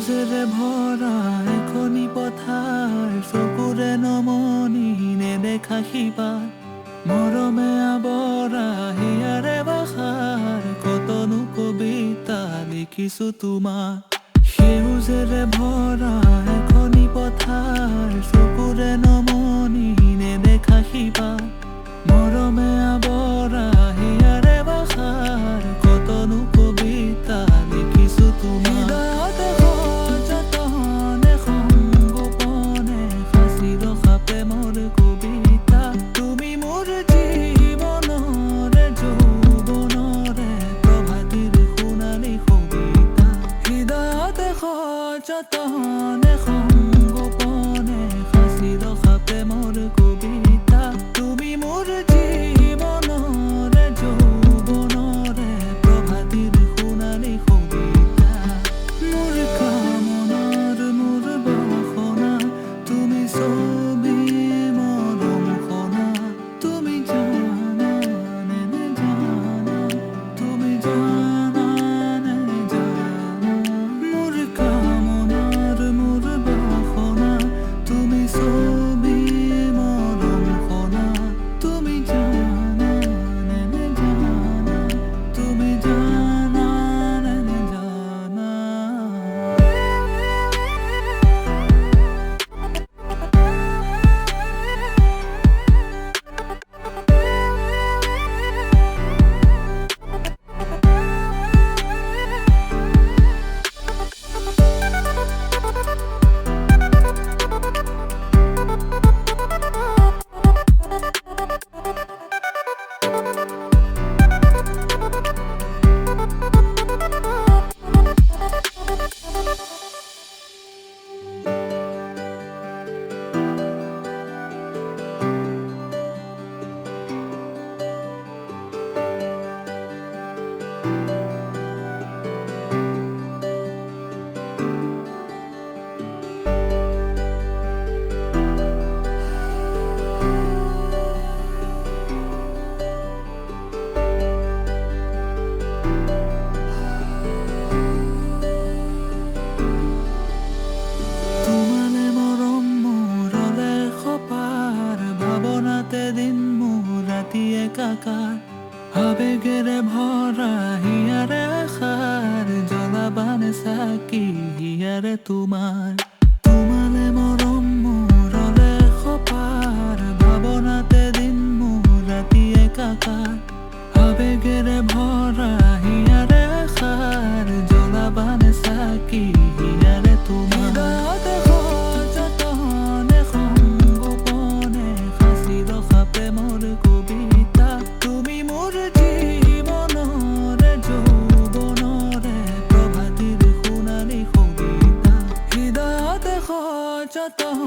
সেউজেৰে ভৰা এখনি পথাৰ চকুৰে নমনি নেদেখা শিপা মৰমে আৱৰা হিয়াৰে বাসাৰ কতনো কবিতা লিখিছো তোমাৰ সেউজেৰে ভৰা এখনি পথাৰ চকুৰে নমনি নেদেখা শিপা মৰমে আৱৰা হিয়াৰে বাসাৰ কতনো কবিতা লিখিছো তোমাৰ যতনে সংগোপনে সাঁচি ৰখা প্ৰেমৰ কবিতা তুমি মোৰ জীৱনৰে যৌৱনৰে প্ৰভাতিৰ সোণালী কবিতা মোৰ কামনাৰ মোৰ বাসনা তুমি ছবি মৰম সনা তুমি জানা নে নেজানা তুমি জানা নে নেজানা মোৰ আবেগেৰে ভৰা হিয়াৰে আশাৰ জ্বলাবানে চাকি হিয়াৰে তোমালে মৰম মোৰলে সপাৰ ভাৱনাতে দিন মোৰ ৰাতি একাকাৰ আবেগেৰে ভৰা হিয়াৰে আশাৰ জ্বলাবানে চাকি হিয়াৰে যতনে সংগোপনে সাঁচি ৰখা প্ৰেমৰ কবিতা তুমি মোৰ জীৱনৰে যৌৱনৰে প্ৰভাতিৰ সোণালী কবিতা হৃদয়তে সযতনে